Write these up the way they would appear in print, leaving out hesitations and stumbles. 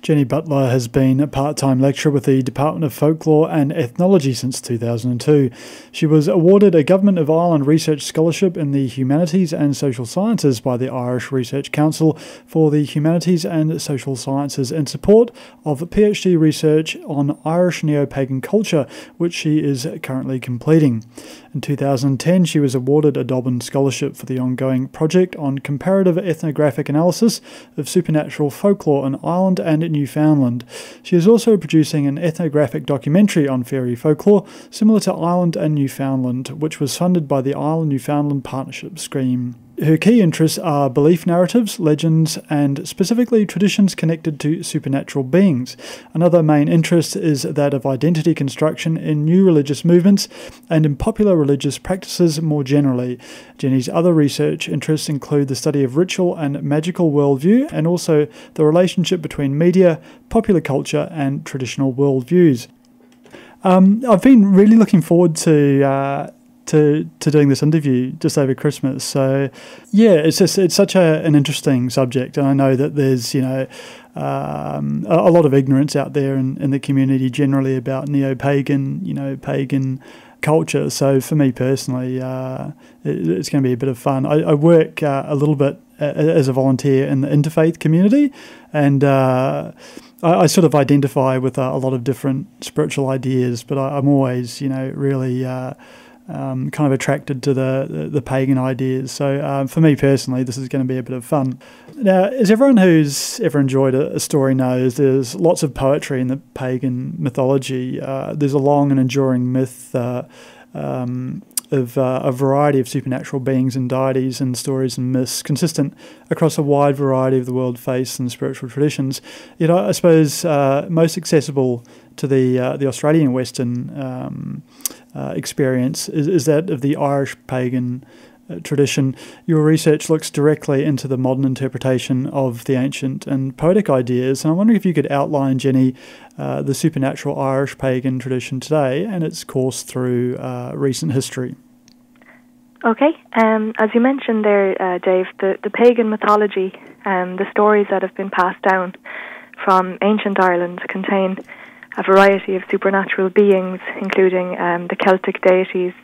Jenny Butler has been a part-time lecturer with the Department of Folklore and Ethnology since 2002. She was awarded a Government of Ireland Research Scholarship in the Humanities and Social Sciences by the Irish Research Council for the Humanities and Social Sciences in support of PhD research on Irish Neo-Pagan culture, which she is currently completing. In 2010, she was awarded a Dobbin Scholarship for the ongoing project on comparative ethnographic analysis of supernatural folklore in Ireland and Newfoundland. She is also producing an ethnographic documentary on fairy folklore, similar to Ireland and Newfoundland, which was funded by the Ireland-Newfoundland Partnership Scheme. Her key interests are belief narratives, legends, and specifically traditions connected to supernatural beings. Another main interest is that of identity construction in new religious movements and in popular religious practices more generally. Jenny's other research interests include the study of ritual and magical worldview, and also the relationship between media, popular culture, and traditional worldviews. I've been really looking forward to doing this interview just over Christmas. So yeah, it's such an interesting subject, and I know that there's a lot of ignorance out there in the community generally about Neo-Pagan, pagan culture. So for me personally, it's going to be a bit of fun. I work a little bit as a volunteer in the interfaith community, and I sort of identify with a lot of different spiritual ideas, but I'm always really kind of attracted to the pagan ideas. So for me personally, this is going to be a bit of fun. Now, as everyone who's ever enjoyed a story knows, there's lots of poetry in the pagan mythology. There's a long and enduring myth of a variety of supernatural beings and deities and stories and myths consistent across a wide variety of the world faiths and spiritual traditions. I suppose most accessible to the Australian Western experience is that of the Irish pagan tradition. Your research looks directly into the modern interpretation of the ancient and poetic ideas, and I'm wondering if you could outline, Jenny, the supernatural Irish pagan tradition today and its course through recent history. Okay, as you mentioned there, Dave, the pagan mythology, the stories that have been passed down from ancient Ireland contain a variety of supernatural beings, including the Celtic deities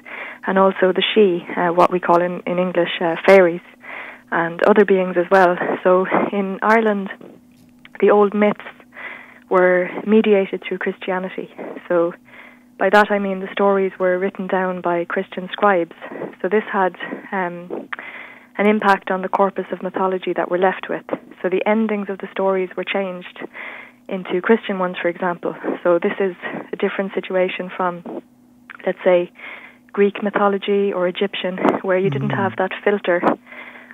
and also the Sidhe, what we call in English fairies, and other beings as well. So in Ireland, the old myths were mediated through Christianity. So by that I mean the stories were written down by Christian scribes. So this had an impact on the corpus of mythology that we're left with. So the endings of the stories were changed into Christian ones, for example. So this is a different situation from, let's say, Greek mythology or Egyptian, where you didn't have that filter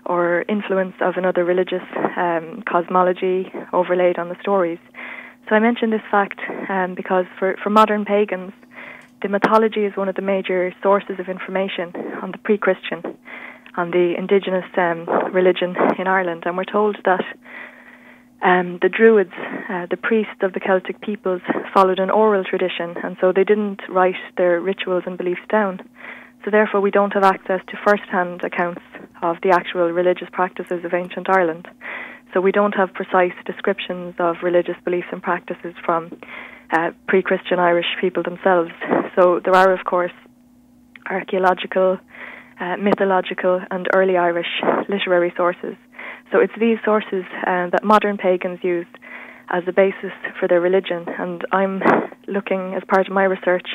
or influence of another religious cosmology overlaid on the stories. So I mention this fact because for modern pagans, the mythology is one of the major sources of information on the pre-Christian, on the indigenous religion in Ireland. And we're told that the Druids, the priests of the Celtic peoples, followed an oral tradition, and so they didn't write their rituals and beliefs down. So therefore we don't have access to first-hand accounts of the actual religious practices of ancient Ireland. So we don't have precise descriptions of religious beliefs and practices from pre-Christian Irish people themselves. So there are, of course, archaeological, mythological and early Irish literary sources. So it's these sources that modern pagans used as the basis for their religion, and I'm looking, as part of my research,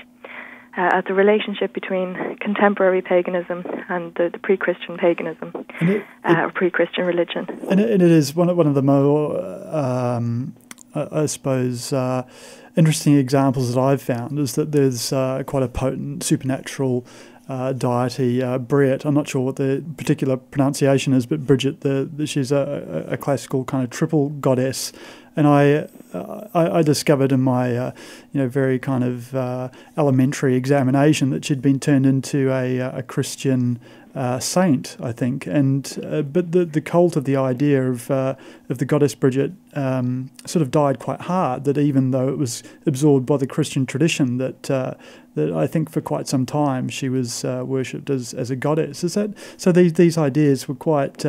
at the relationship between contemporary paganism and the pre-Christian paganism, or pre-Christian religion. And it is one of the more, I suppose, interesting examples that I've found is that there's quite a potent supernatural deity, Brit. I'm not sure what the particular pronunciation is, but Bridget, she's a classical kind of triple goddess, and I discovered in my very kind of elementary examination that she'd been turned into a Christian saint, I think, and but the cult of the idea of the goddess Bridget sort of died quite hard. That even though it was absorbed by the Christian tradition, that that I think for quite some time she was worshipped as a goddess. Is that so? These ideas were quite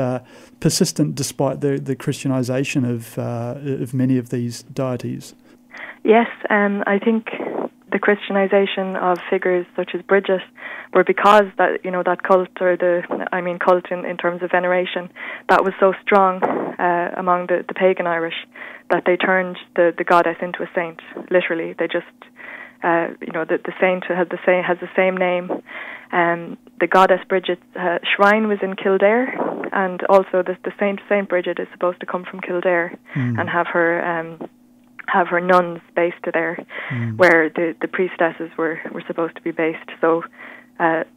persistent despite the Christianization of many of these deities. Yes, I think the Christianization of figures such as Bridget were because that that cult, or cult in terms of veneration, that was so strong among the pagan Irish that they turned the goddess into a saint. Literally, they just the saint has the same name. The goddess Bridget's shrine was in Kildare, and also the Saint Bridget is supposed to come from Kildare and have her nuns based there, where the priestesses were supposed to be based. So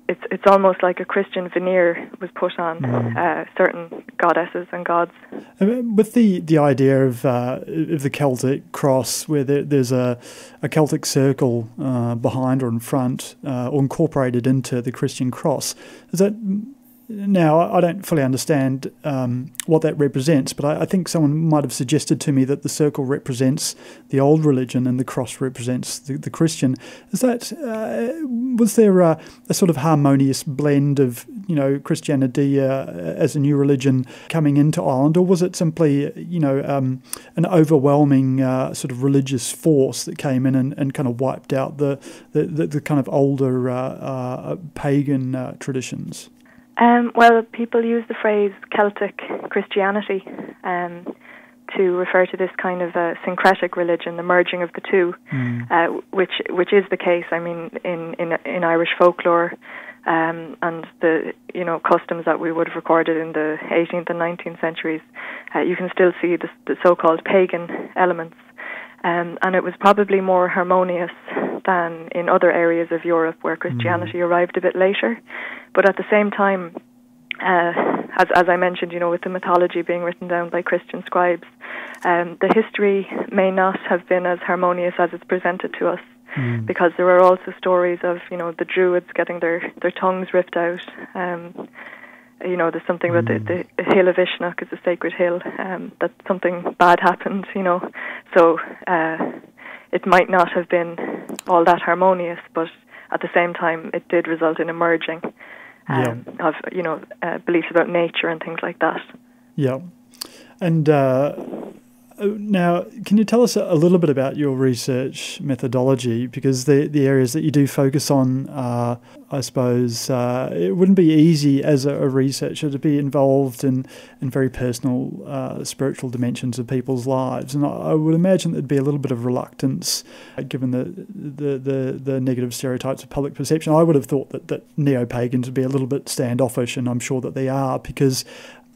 it's almost like a Christian veneer was put on certain goddesses and gods. With the idea of the Celtic cross, where there's a Celtic circle behind or in front, or incorporated into the Christian cross, is that? Now, I don't fully understand what that represents, but I think someone might have suggested to me that the circle represents the old religion and the cross represents the Christian. Is that was there a sort of harmonious blend of Christianity as a new religion coming into Ireland, or was it simply an overwhelming sort of religious force that came in and kind of wiped out the kind of older pagan traditions? Well, people use the phrase Celtic Christianity to refer to this kind of syncretic religion, the merging of the two, which is the case. I mean, in Irish folklore and the customs that we would have recorded in the 18th and 19th centuries, you can still see the so-called pagan elements. And it was probably more harmonious than in other areas of Europe where Christianity arrived a bit later. But at the same time, as I mentioned, with the mythology being written down by Christian scribes, the history may not have been as harmonious as it's presented to us, because there are also stories of, the Druids getting their tongues ripped out. There's something about the hill of Ishnok is a sacred hill, that something bad happened, So it might not have been all that harmonious, but at the same time it did result in a merging of, beliefs about nature and things like that. Yeah. And now, can you tell us a little bit about your research methodology? Because the areas that you do focus on, I suppose, it wouldn't be easy as a researcher to be involved in very personal spiritual dimensions of people's lives. And I would imagine there'd be a little bit of reluctance, given the negative stereotypes of public perception. I would have thought that neo-pagans would be a little bit standoffish, and I'm sure that they are, because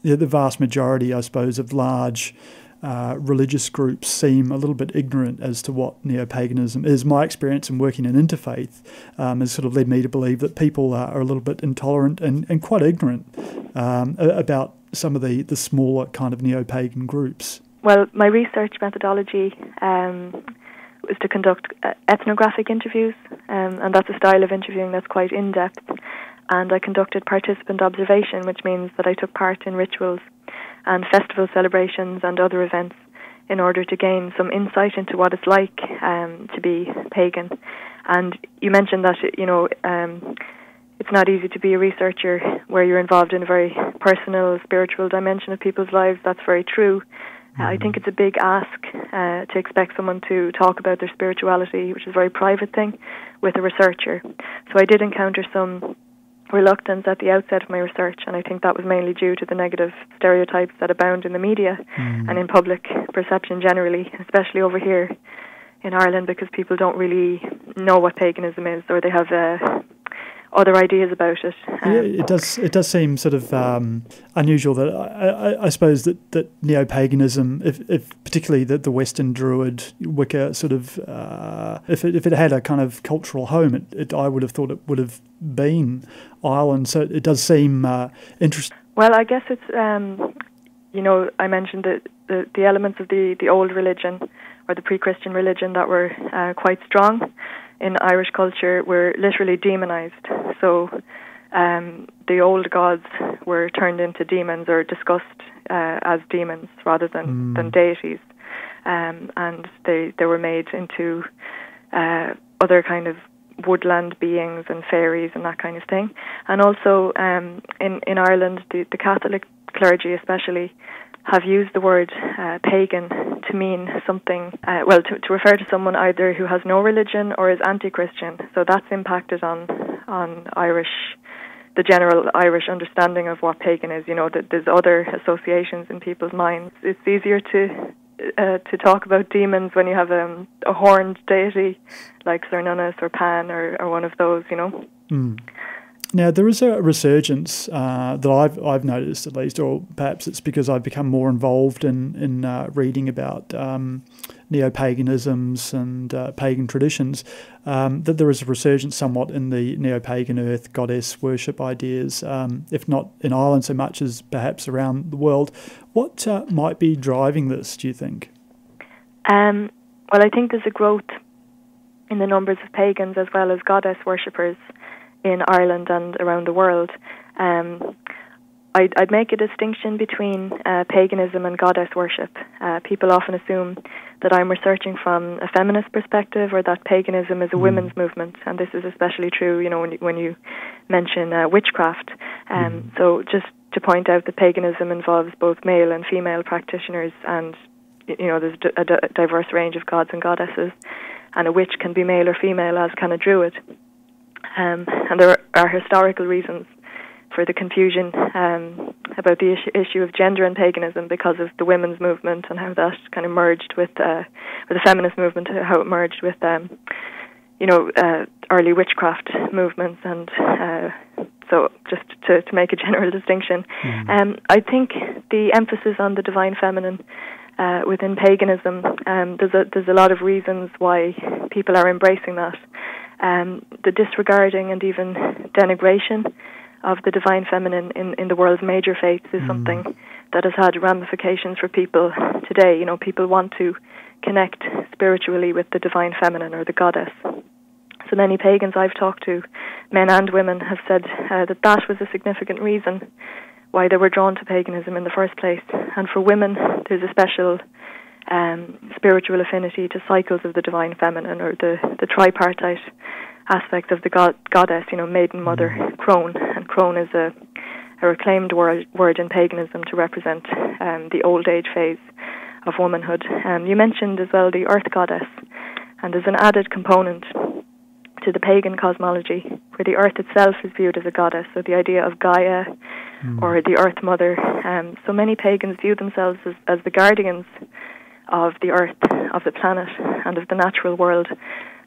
the vast majority, I suppose, of large religious groups seem a little bit ignorant as to what neo-paganism is. My experience in working in interfaith has sort of led me to believe that people are a little bit intolerant and quite ignorant about some of the smaller kind of neo-pagan groups. Well, my research methodology was to conduct ethnographic interviews, and that's a style of interviewing that's quite in-depth. And I conducted participant observation, which means that I took part in rituals and festival celebrations and other events in order to gain some insight into what it's like to be pagan. And you mentioned that it's not easy to be a researcher where you're involved in a very personal, spiritual dimension of people's lives. That's very true. I think it's a big ask to expect someone to talk about their spirituality, which is a very private thing, with a researcher. So I did encounter some reluctance at the outset of my research, and I think that was mainly due to the negative stereotypes that abound in the media and in public perception generally, especially over here in Ireland, because people don't really know what paganism is, or they have other ideas about it. It does seem sort of unusual that I suppose that neo-paganism, if particularly the Western Druid Wicca sort of, if it had a kind of cultural home, I would have thought it would have been Ireland. So it does seem interesting. Well, I guess it's I mentioned the elements of the old religion or the pre-Christian religion that were quite strong in Irish culture were literally demonized. So the old gods were turned into demons or discussed as demons rather than deities. And they were made into other kind of woodland beings and fairies and that kind of thing. And also in Ireland, the Catholic clergy especially have used the word pagan to mean something, to refer to someone either who has no religion or is anti-Christian. So that's impacted on the general Irish understanding of what pagan is. That there's other associations in people's minds. It's easier to talk about demons when you have a horned deity like Cernunnos or Pan or one of those. Now, there is a resurgence that I've noticed, at least, or perhaps it's because I've become more involved in reading about Neo Paganisms and pagan traditions, that there is a resurgence somewhat in the Neo Pagan earth goddess worship ideas, if not in Ireland so much as perhaps around the world. What might be driving this, do you think? Well, I think there's a growth in the numbers of pagans as well as goddess worshippers in Ireland and around the world. I'd make a distinction between paganism and goddess worship. People often assume that I'm researching from a feminist perspective or that paganism is a women's movement, and this is especially true, when you mention witchcraft. So just to point out that paganism involves both male and female practitioners, and there's a diverse range of gods and goddesses, and a witch can be male or female, as can a druid. And there are historical reasons for the confusion about the issue of gender and paganism because of the women's movement and how that kind of merged with, or the feminist movement, how it merged with, early witchcraft movements. And so just to make a general distinction, I think the emphasis on the divine feminine within paganism, there's a lot of reasons why people are embracing that. The disregarding and even denigration of the divine feminine in the world's major faiths is something that has had ramifications for people today. People want to connect spiritually with the divine feminine or the goddess. So many pagans I've talked to, men and women, have said that was a significant reason why they were drawn to paganism in the first place. And for women, there's a special spiritual affinity to cycles of the divine feminine, or the tripartite aspect of the goddess, maiden, mother, crone. And crone is a reclaimed word in paganism to represent the old age phase of womanhood. You mentioned as well the earth goddess, and there's an added component to the pagan cosmology where the earth itself is viewed as a goddess, so the idea of Gaia or the earth mother. So many pagans view themselves as the guardians of the earth, of the planet, and of the natural world.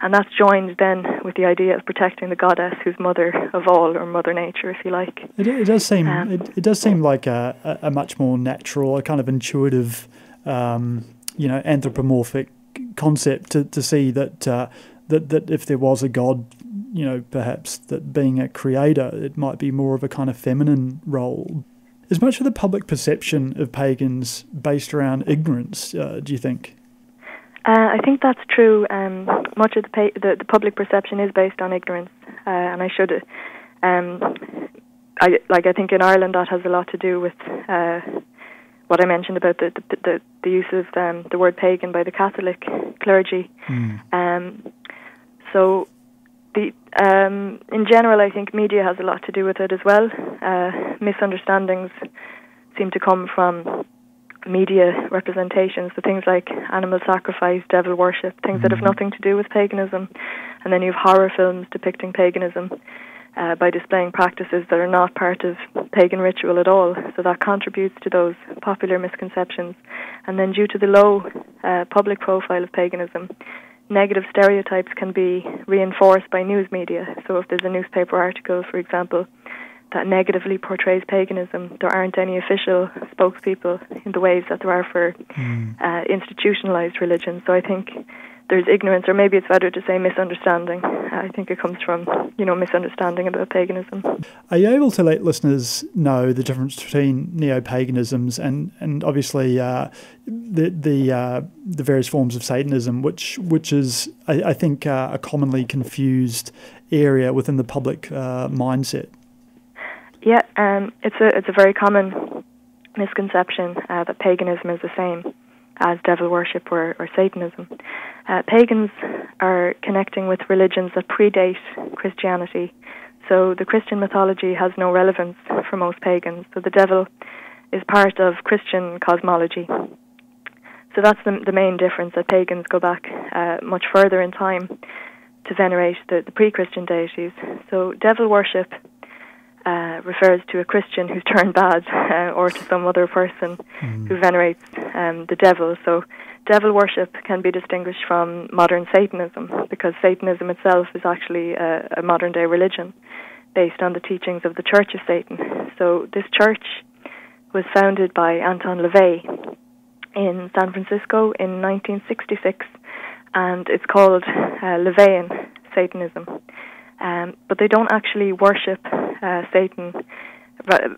And that's joined then with the idea of protecting the goddess, who's mother of all, or Mother Nature, if you like. It does seem it does seem like a much more natural, a kind of intuitive, anthropomorphic concept to see that if there was a god, perhaps that being a creator, it might be more of a kind of feminine role. Is much of the public perception of pagans based around ignorance, do you think? I think that's true. Much of the public perception is based on ignorance, and I think in Ireland that has a lot to do with what I mentioned about the use of the word pagan by the Catholic clergy. So in general, I think media has a lot to do with it as well. Misunderstandings seem to come from media representations, so things like animal sacrifice, devil worship, things that have nothing to do with paganism. And then you have horror films depicting paganism by displaying practices that are not part of pagan ritual at all. So that contributes to those popular misconceptions. And then due to the low public profile of paganism, negative stereotypes can be reinforced by news media. So if there's a newspaper article, for example, that negatively portrays paganism, there aren't any official spokespeople in the ways that there are for institutionalized religion. So I think there's ignorance, or maybe it's better to say misunderstanding. I think it comes from, misunderstanding about paganism. Are you able to let listeners know the difference between neo-paganisms and obviously the various forms of Satanism, which is, I think, a commonly confused area within the public mindset? Yeah, it's a very common misconception that paganism is the same as devil worship or Satanism. Pagans are connecting with religions that predate Christianity. So the Christian mythology has no relevance for most pagans. So the devil is part of Christian cosmology. So that's the main difference, that pagans go back much further in time to venerate the pre-Christian deities. So devil worship refers to a Christian who's turned bad, or to some other person who venerates the devil. So devil worship can be distinguished from modern Satanism, because Satanism itself is actually a modern-day religion based on the teachings of the Church of Satan. So this church was founded by Anton LaVey in San Francisco in 1966, and it's called LaVeyan Satanism. But they don't actually worship Satan.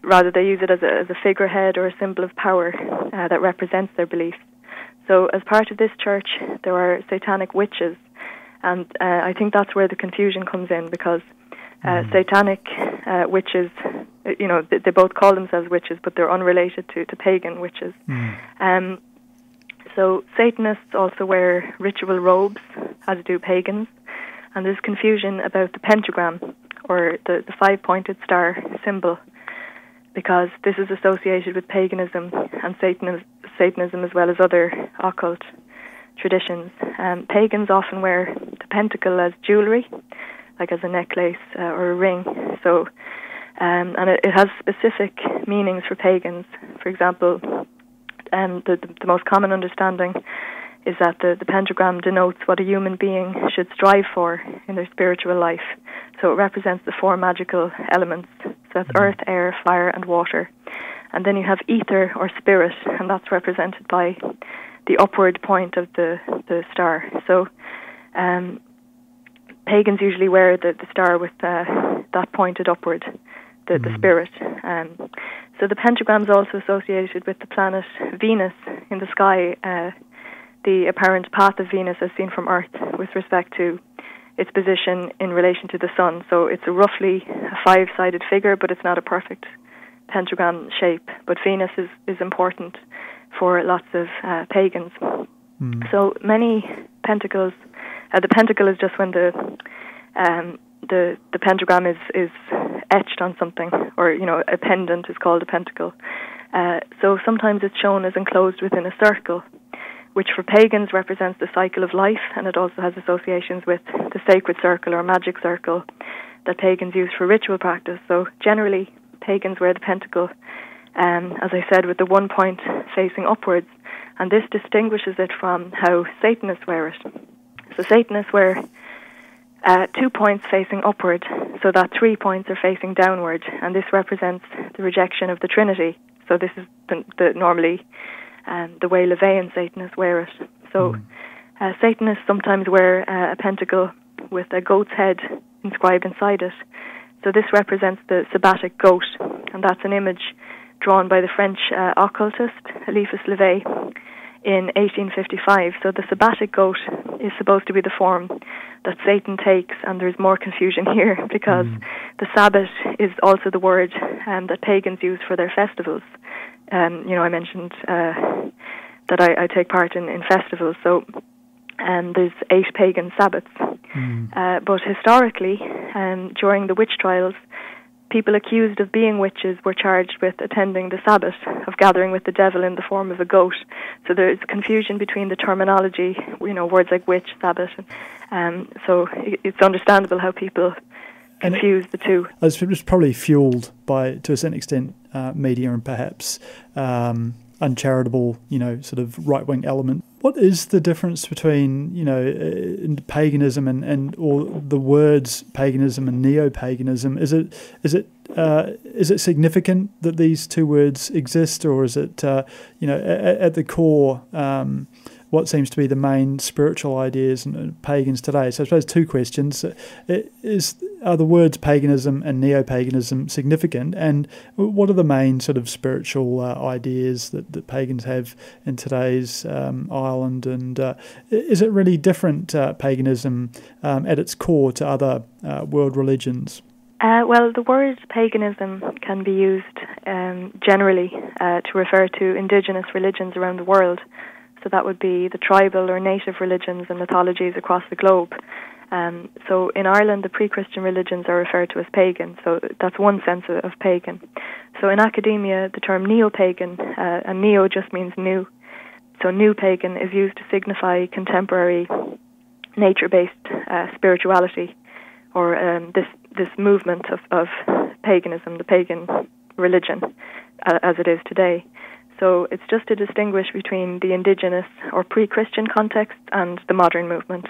Rather, they use it as a figurehead or a symbol of power that represents their beliefs. So as part of this church, there are satanic witches, and I think that's where the confusion comes in, because satanic witches, they both call themselves witches, but they're unrelated to pagan witches. So Satanists also wear ritual robes, as do pagans, and there's confusion about the pentagram, or the five-pointed star symbol, because this is associated with paganism and Satanism as well as other occult traditions. Pagans often wear the pentacle as jewellery, like as a necklace or a ring. So, and it has specific meanings for pagans. For example, the most common understanding is that the pentagram denotes what a human being should strive for in their spiritual life. So it represents the four magical elements. So that's earth, air, fire, and water. And then you have ether or spirit, and that's represented by the upward point of the star. So pagans usually wear the star with that pointed upward, the spirit. So the pentagram is also associated with the planet Venus in the sky, the apparent path of Venus as seen from Earth with respect to its position in relation to the sun. So it's roughly a five-sided figure, but it's not a perfect pentagram shape. But Venus is important for lots of pagans. So many pentacles, the pentacle is just when the pentagram is etched on something, or a pendant is called a pentacle. So sometimes it's shown as enclosed within a circle, which for pagans represents the cycle of life, and it also has associations with the sacred circle or magic circle that pagans use for ritual practice. So generally, pagans wear the pentacle, as I said, with the one point facing upwards, and this distinguishes it from how Satanists wear it. So Satanists wear 2 points facing upward, so that 3 points are facing downward, and this represents the rejection of the Trinity. So this is normally the way LaVeyan Satanists wear it. So Satanists sometimes wear a pentacle with a goat's head inscribed inside it. So this represents the sabbatic goat, and that's an image drawn by the French occultist Eliphas Levi in 1855. So the sabbatic goat is supposed to be the form that Satan takes, and there's more confusion here because the Sabbath is also the word that pagans use for their festivals. I mentioned that I take part in festivals, so there's 8 pagan Sabbaths. But historically, during the witch trials, people accused of being witches were charged with attending the Sabbath, of gathering with the devil in the form of a goat. So there's confusion between the terminology, words like witch, Sabbath. So it's understandable how people confuse the two. It was probably fueled by, to a certain extent, media and perhaps uncharitable, sort of right-wing element. What is the difference between, in paganism and or the words paganism and Neo Paganism? Is it significant that these two words exist, or is it at the core what seems to be the main spiritual ideas in pagans today? So I suppose two questions: are the words paganism and neo-paganism significant, and what are the main sort of spiritual ideas that pagans have in today's Ireland? And is it really different, paganism, at its core to other world religions? Well, the word paganism can be used generally to refer to indigenous religions around the world. So that would be the tribal or native religions and mythologies across the globe. So in Ireland, the pre-Christian religions are referred to as pagan. So that's one sense of pagan. So in academia, the term Neo Pagan, and Neo just means new. So New Pagan is used to signify contemporary nature-based spirituality, or this movement of paganism, the pagan religion, as it is today. So it's just to distinguish between the indigenous or pre-Christian context and the modern movement.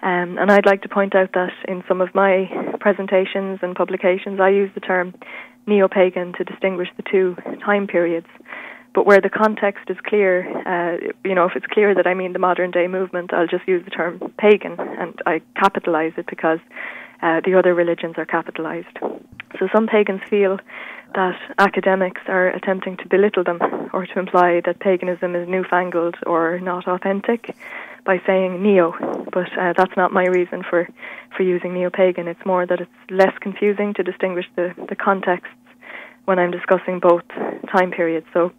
And I'd like to point out that in some of my presentations and publications, I use the term neo-pagan to distinguish the two time periods. But where the context is clear, if it's clear that I mean the modern day movement, I'll just use the term pagan, and I capitalize it because the other religions are capitalized. So some pagans feel that academics are attempting to belittle them or to imply that paganism is newfangled or not authentic by saying neo, but that's not my reason for using neo-pagan. It's more that it's less confusing to distinguish the contexts when I'm discussing both time periods. So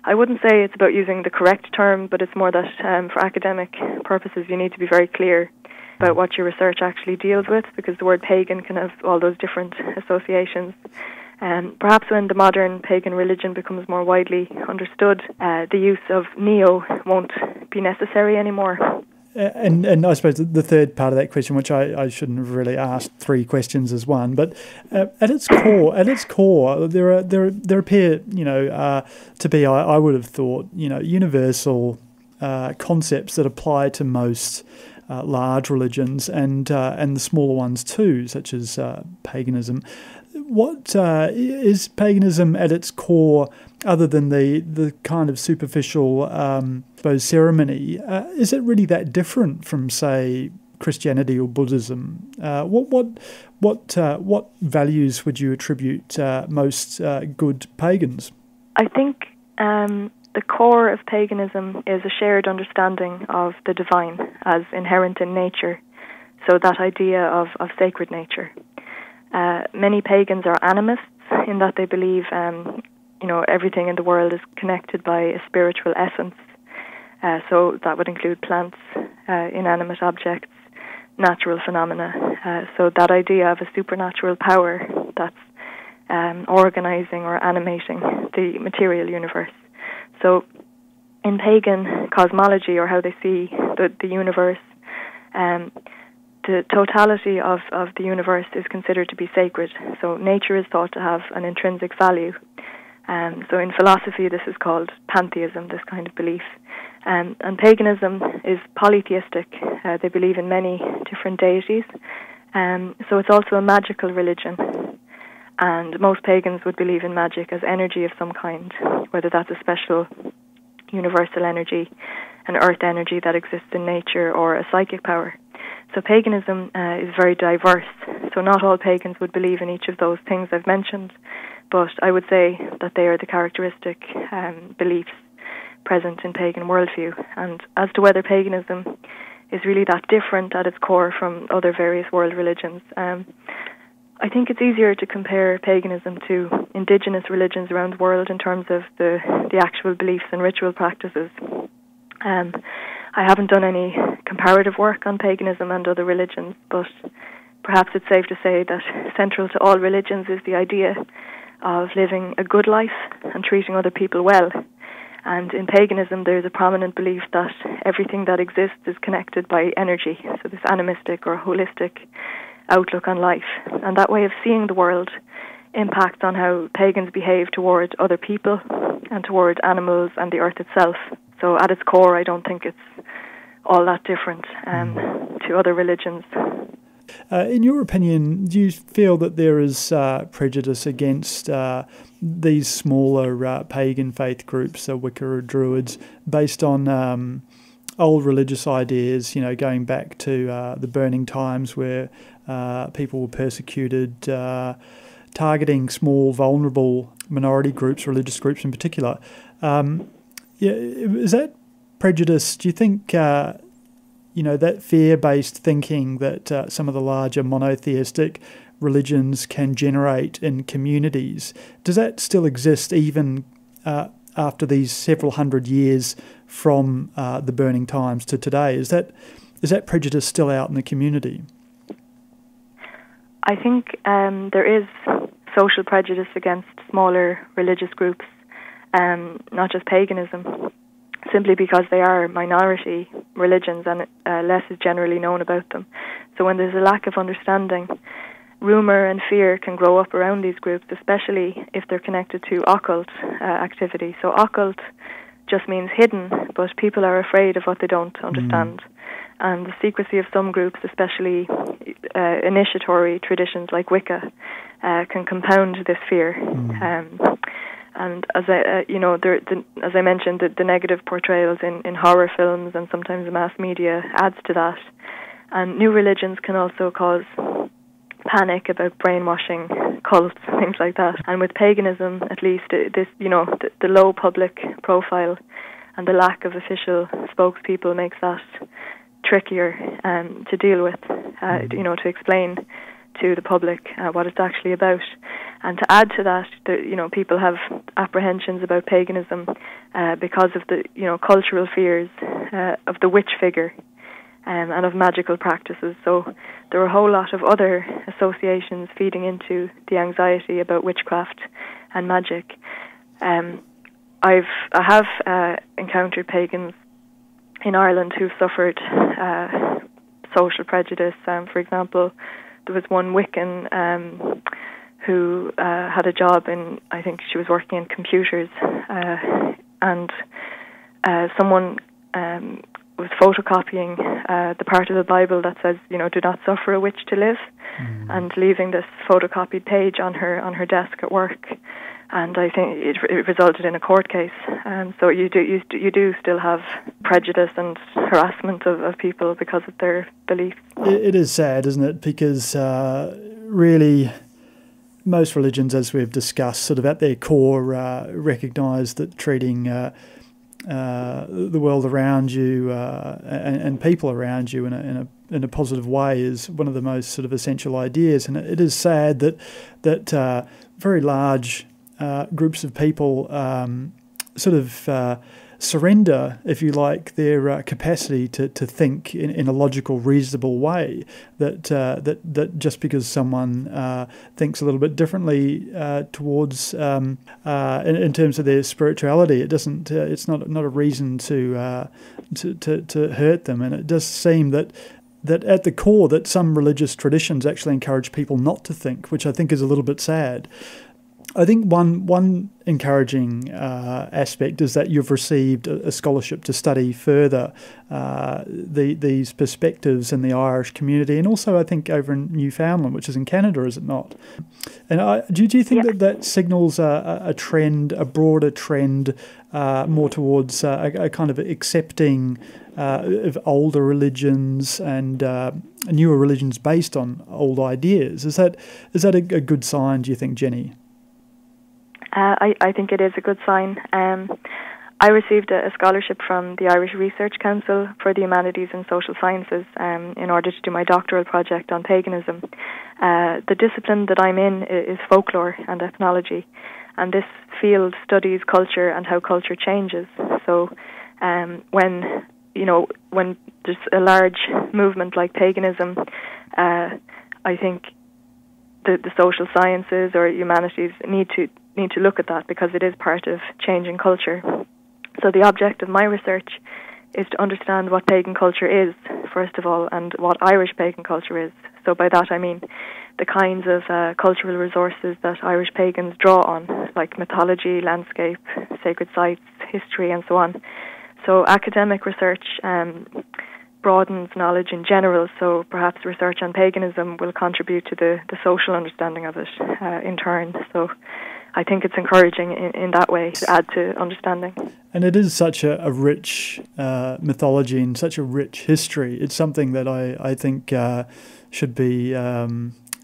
I wouldn't say it's about using the correct term, but it's more that for academic purposes you need to be very clear about what your research actually deals with, because the word pagan can have all those different associations. Perhaps when the modern pagan religion becomes more widely understood, the use of neo won't be necessary anymore. And I suppose the third part of that question, which I shouldn't have really asked three questions as one, but at its core, there appear to be, I would have thought, universal concepts that apply to most large religions and the smaller ones too, such as paganism. What is paganism at its core, other than the kind of superficial, ceremony? Is it really that different from, say, Christianity or Buddhism? What values would you attribute most good pagans? I think the core of paganism is a shared understanding of the divine as inherent in nature. So that idea of sacred nature. Many pagans are animists in that they believe, everything in the world is connected by a spiritual essence. So that would include plants, inanimate objects, natural phenomena. So that idea of a supernatural power that's organizing or animating the material universe. So in pagan cosmology, or how they see the universe, the totality of the universe is considered to be sacred. So nature is thought to have an intrinsic value. So in philosophy, this is called pantheism, this kind of belief. And paganism is polytheistic. They believe in many different deities. So it's also a magical religion. And most pagans would believe in magic as energy of some kind, whether that's a special universal energy, an earth energy that exists in nature, or a psychic power. So paganism is very diverse. So not all pagans would believe in each of those things I've mentioned, but I would say that they are the characteristic beliefs present in pagan worldview. And as to whether paganism is really that different at its core from other various world religions, I think it's easier to compare paganism to indigenous religions around the world in terms of the actual beliefs and ritual practices. I haven't done any comparative work on paganism and other religions, but perhaps it's safe to say that central to all religions is the idea of living a good life and treating other people well. And in paganism, there's a prominent belief that everything that exists is connected by energy, so this animistic or holistic outlook on life. And that way of seeing the world impacts on how pagans behave toward other people and toward animals and the earth itself. So at its core, I don't think it's all that different to other religions. In your opinion, do you feel that there is prejudice against these smaller pagan faith groups, Wicca or Druids, based on old religious ideas, going back to the burning times where people were persecuted, targeting small, vulnerable minority groups, religious groups in particular? Is that prejudice, do you think, that fear-based thinking that some of the larger monotheistic religions can generate in communities, does that still exist even after these several hundred years from the burning times to today? Is that prejudice still out in the community? I think there is social prejudice against smaller religious groups, not just paganism, simply because they are minority religions and less is generally known about them. So when there's a lack of understanding, rumour and fear can grow up around these groups, especially if they're connected to occult activity. So occult just means hidden, but people are afraid of what they don't understand. And the secrecy of some groups, especially initiatory traditions like Wicca, can compound this fear. And as as I mentioned, the negative portrayals in horror films and sometimes the mass media adds to that. And new religions can also cause panic about brainwashing, cults, things like that. And with paganism, at least, the low public profile and the lack of official spokespeople makes that trickier to deal with, to explain to the public what it's actually about. And to add to that, people have apprehensions about paganism because of the cultural fears of the witch figure and of magical practices. So there are a whole lot of other associations feeding into the anxiety about witchcraft and magic. I have encountered pagans in Ireland who've suffered social prejudice. For example, there was one Wiccan who had a job I think she was working in computers, and someone was photocopying the part of the Bible that says, do not suffer a witch to live, and leaving this photocopied page on her desk at work. And I think it resulted in a court case. So you do still have prejudice and harassment of people because of their beliefs. It is sad, isn't it? Because really, most religions, as we've discussed, sort of at their core recognise that treating the world around you and people around you in a positive way is one of the most sort of essential ideas. And it is sad that very large groups of people sort of surrender, if you like, their capacity to think in a logical, reasonable way. That just because someone thinks a little bit differently towards in terms of their spirituality, it doesn't. It's not a reason to hurt them. And it does seem that at the core that some religious traditions actually encourage people not to think, which I think is a little bit sad. I think one encouraging aspect is that you've received a scholarship to study further these perspectives in the Irish community, and also I think over in Newfoundland, which is in Canada, is it not? And do you think that signals a trend, a broader trend, more towards a kind of accepting of older religions and newer religions based on old ideas? Is that a good sign, do you think, Jenny? I think it is a good sign. I received a scholarship from the Irish Research Council for the Humanities and Social Sciences in order to do my doctoral project on paganism. The discipline that I'm in is folklore and ethnology, and this field studies culture and how culture changes. So when there's a large movement like paganism, I think the social sciences or humanities need to look at that, because it is part of changing culture. So the object of my research is to understand what pagan culture is, first of all, and what Irish pagan culture is. So by that I mean the kinds of cultural resources that Irish pagans draw on, like mythology, landscape, sacred sites, history, and so on. So academic research broadens knowledge in general, so perhaps research on paganism will contribute to the social understanding of it in turn. So I think it's encouraging in that way to add to understanding. And it is such a rich mythology and such a rich history. It's something that I think should be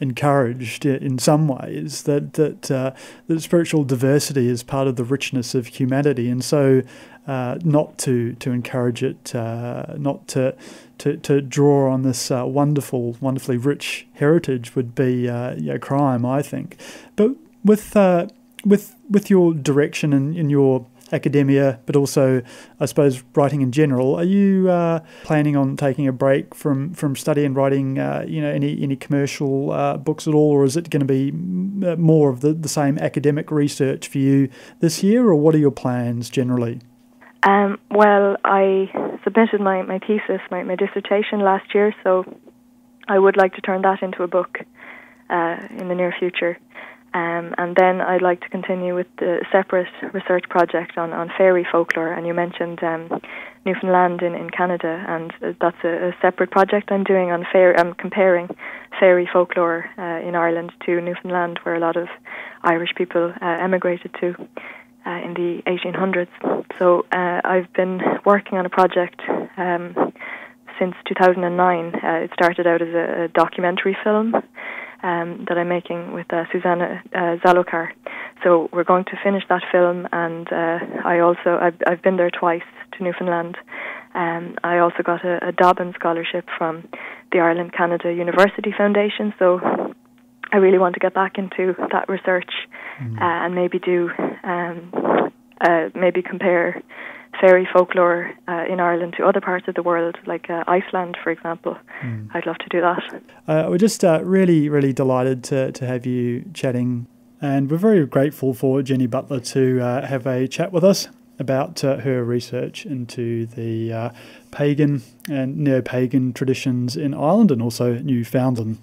encouraged in some ways, that spiritual diversity is part of the richness of humanity, and so not to encourage it, not to draw on this wonderfully rich heritage would be a crime, I think. But with your direction and in your academia, but also, I suppose, writing in general. Are you planning on taking a break from study and writing, any commercial books at all, or is it going to be more of the same academic research for you this year, or what are your plans generally? Well, I submitted my thesis, my dissertation last year, so I would like to turn that into a book in the near future. And then I'd like to continue with the separate research project on fairy folklore. And you mentioned Newfoundland in Canada, and that's a separate project I'm doing on I'm comparing fairy folklore in Ireland to Newfoundland, where a lot of Irish people emigrated to in the 1800s. So I've been working on a project since 2009. It started out as a documentary film that I'm making with Susanna Zalokar. So we're going to finish that film, and I've been there twice to Newfoundland. I also got a Dobbin scholarship from the Ireland Canada University Foundation, so I really want to get back into that research and maybe maybe compare fairy folklore in Ireland to other parts of the world, like Iceland, for example. I'd love to do that. We're just really, really delighted to have you chatting, and we're very grateful for Jenny Butler to have a chat with us about her research into the pagan and neo-pagan traditions in Ireland and also Newfoundland.